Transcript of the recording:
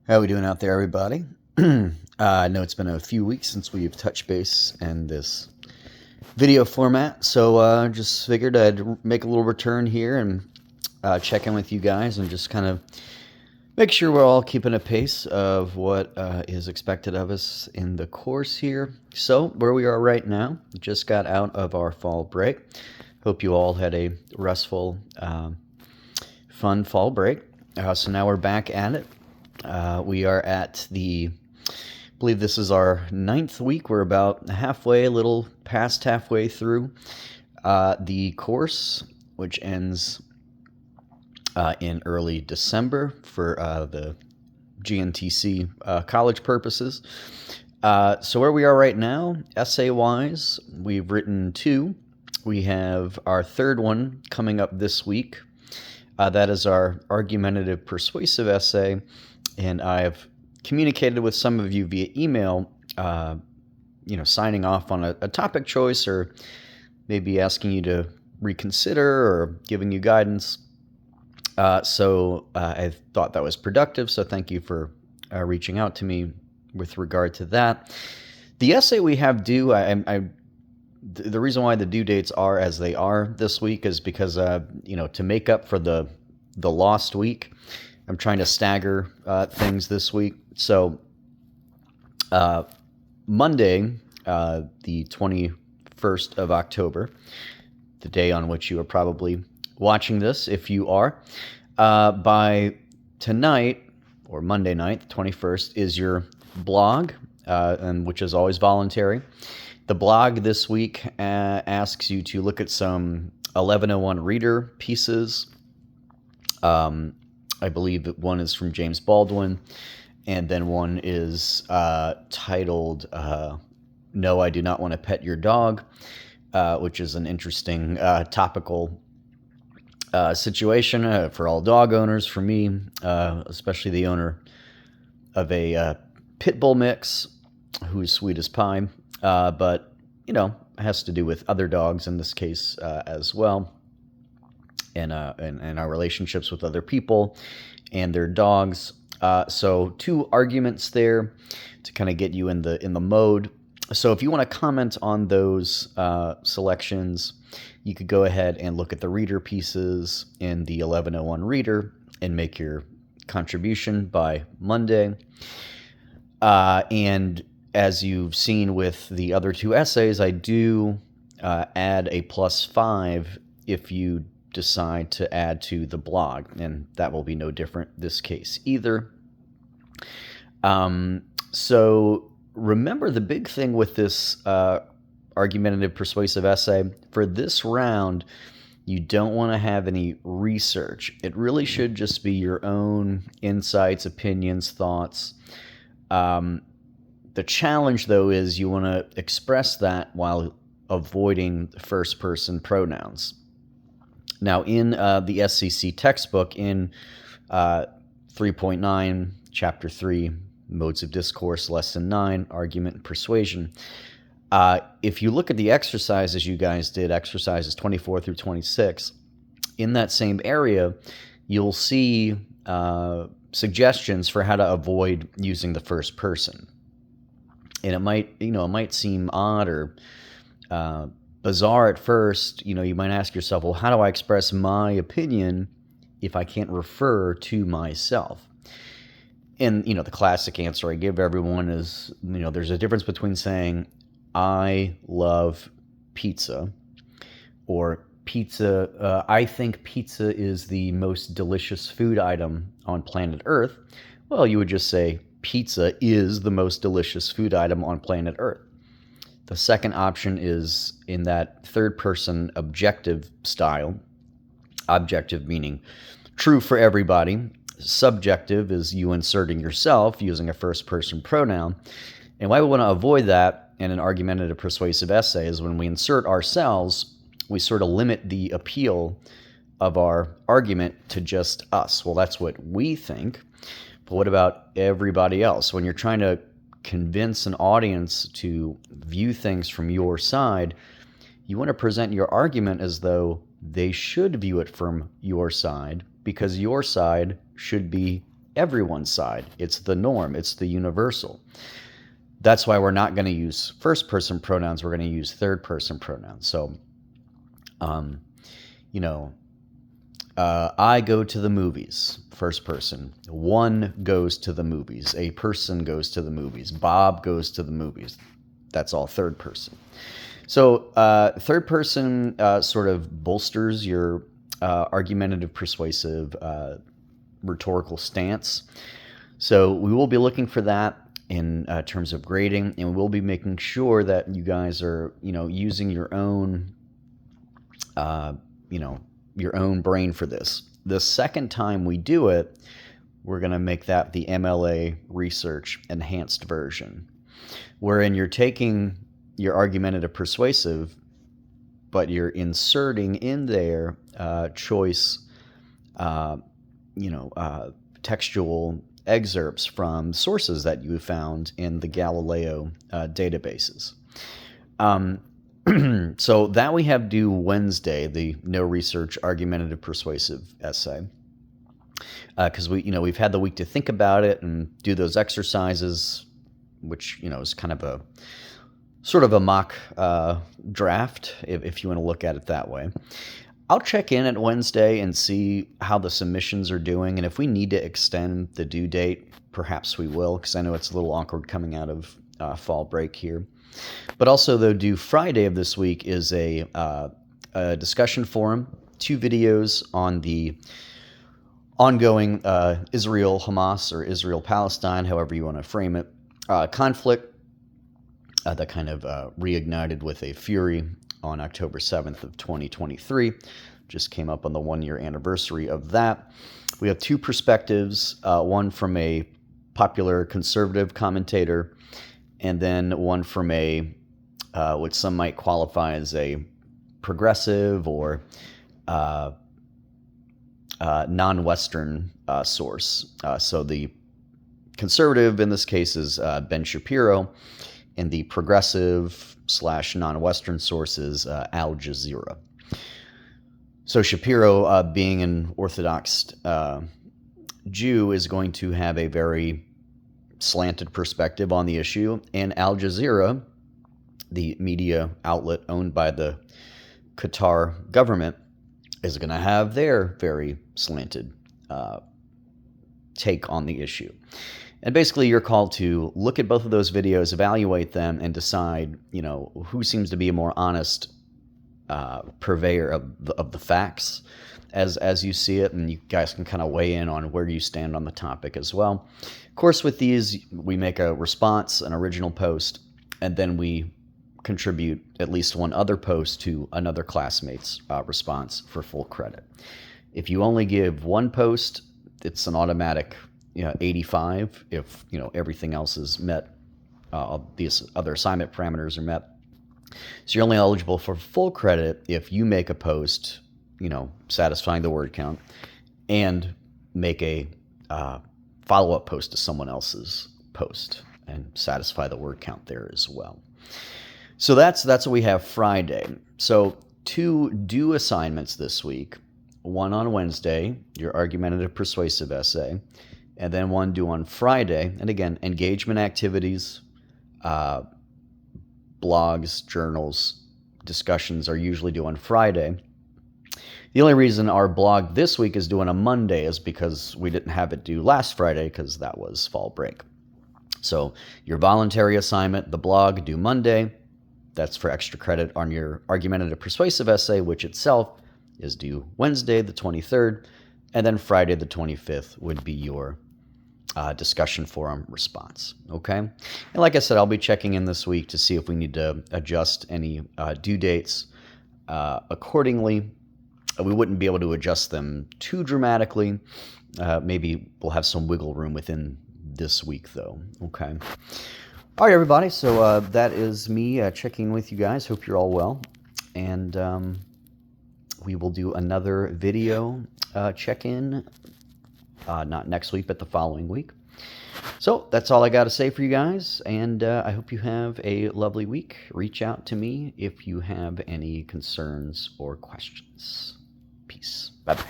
How we doing out there, everybody? I know it's been a few weeks since we've touched base in this video format, so just figured I'd make a little return here and check in with you guys and just kind of make sure we're all keeping a pace of what is expected of us in the course here. So, where we are right now, just got out of our fall break. Hope you all had a restful, fun fall break. So now we're back at it. We are at I believe this is our 9th week. We're about halfway, a little past halfway through the course, which ends in early December for the GNTC college purposes. So where we are right now, essay-wise, we've written 2. We have our 3rd one coming up this week. That is our argumentative persuasive essay, and I've communicated with some of you via email, signing off on a topic choice or maybe asking you to reconsider or giving you guidance. So I thought that was productive, so thank you for reaching out to me with regard to that. The essay we have due, the reason why the due dates are as they are this week is because, to make up for the lost week, I'm trying to stagger things this week. So Monday, the 21st of October, the day on which you are probably watching this, if you are, by tonight, or Monday night, the 21st, is your blog, and which is always voluntary. The blog this week asks you to look at some 1101 reader pieces. I believe that one is from James Baldwin, and then one is titled No, I Do Not Want to Pet Your Dog, which is an interesting topical situation for all dog owners, for me, especially the owner of a pit bull mix who's sweet as pie. But, has to do with other dogs in this case as well, and our relationships with other people and their dogs. So 2 arguments there to kind of get you in the mode. So if you want to comment on those selections, you could go ahead and look at the reader pieces in the 1101 reader and make your contribution by Monday. And as you've seen with the other 2 essays, I do add a +5 if you decide to add to the blog, and that will be no different this case either. So remember, the big thing with this argumentative persuasive essay, for this round, you don't want to have any research. It really should just be your own insights, opinions, thoughts. The challenge, though, is you want to express that while avoiding first-person pronouns. Now, in the SCC textbook, in 3.9, Chapter 3, Modes of Discourse, Lesson 9, Argument and Persuasion, if you look at the exercises you guys did, exercises 24 through 26, in that same area, you'll see suggestions for how to avoid using the first person. And it might seem odd or bizarre at first. You might ask yourself, well, how do I express my opinion if I can't refer to myself? And, the classic answer I give everyone is, there's a difference between saying, I love pizza, or pizza, I think pizza is the most delicious food item on planet Earth. Well, you would just say, pizza is the most delicious food item on planet Earth. The second option is in that third-person objective style. Objective meaning true for everybody. Subjective is you inserting yourself using a first-person pronoun. And why we want to avoid that in an argumentative persuasive essay is when we insert ourselves, we sort of limit the appeal of our argument to just us. Well, that's what we think. But what about everybody else? When you're trying to convince an audience to view things from your side, you want to present your argument as though they should view it from your side, because your side should be everyone's side. It's the norm. It's the universal. That's why we're not going to use first-person pronouns. We're going to use third-person pronouns. So, I go to the movies, first person. One goes to the movies. A person goes to the movies. Bob goes to the movies. That's all third person. So third person sort of bolsters your argumentative, persuasive, rhetorical stance. So we will be looking for that in terms of grading, and we'll be making sure that you guys are, using your own, your own brain for this. The second time we do it, we're going to make that the MLA research enhanced version, wherein you're taking your argumentative persuasive, but you're inserting in there choice, textual excerpts from sources that you found in the Galileo databases. So that we have due Wednesday, the no research argumentative persuasive essay, because we've had the week to think about it and do those exercises, which is kind of a sort of a mock draft, if you want to look at it that way. I'll check in at Wednesday and see how the submissions are doing, and if we need to extend the due date, perhaps we will, because I know it's a little awkward coming out of fall break here. But also, though, due Friday of this week is a discussion forum, 2 videos on the ongoing Israel-Hamas or Israel-Palestine, however you want to frame it, conflict that kind of reignited with a fury on October 7th of 2023. Just came up on the 1-year anniversary of that. We have 2 perspectives, one from a popular conservative commentator, and then one from a, which some might qualify as a progressive or non-Western source. So the conservative in this case is Ben Shapiro, and the progressive / non-Western source is Al Jazeera. So Shapiro, being an Orthodox Jew, is going to have a very slanted perspective on the issue, and Al Jazeera, the media outlet owned by the Qatar government, is going to have their very slanted take on the issue. And basically, you're called to look at both of those videos, evaluate them, and decide, who seems to be a more honest purveyor of the facts as you see it, and you guys can kind of weigh in on where you stand on the topic as well. Of course, with these, we make a response, an original post, and then we contribute at least one other post to another classmate's response for full credit. If you only give one post, it's an automatic 85 if everything else is met, these other assignment parameters are met. So you're only eligible for full credit if you make a post, satisfying the word count, and make a follow-up post to someone else's post and satisfy the word count there as well. So that's what we have Friday. So 2 due assignments this week, one on Wednesday, your argumentative persuasive essay, and then one due on Friday. And again, engagement activities, blogs, journals, discussions are usually due on Friday. The only reason our blog this week is due on a Monday is because we didn't have it due last Friday because that was fall break. So your voluntary assignment, the blog, due Monday. That's for extra credit on your argumentative persuasive essay, which itself is due Wednesday, the 23rd. And then Friday, the 25th, would be your discussion forum response. Okay? And like I said, I'll be checking in this week to see if we need to adjust any due dates accordingly. We wouldn't be able to adjust them too dramatically. Maybe we'll have some wiggle room within this week, though. Okay. All right, everybody. So that is me checking with you guys. Hope you're all well. And we will do another video check-in, not next week, but the following week. So that's all I got to say for you guys. And I hope you have a lovely week. Reach out to me if you have any concerns or questions. Peace. Bye-bye.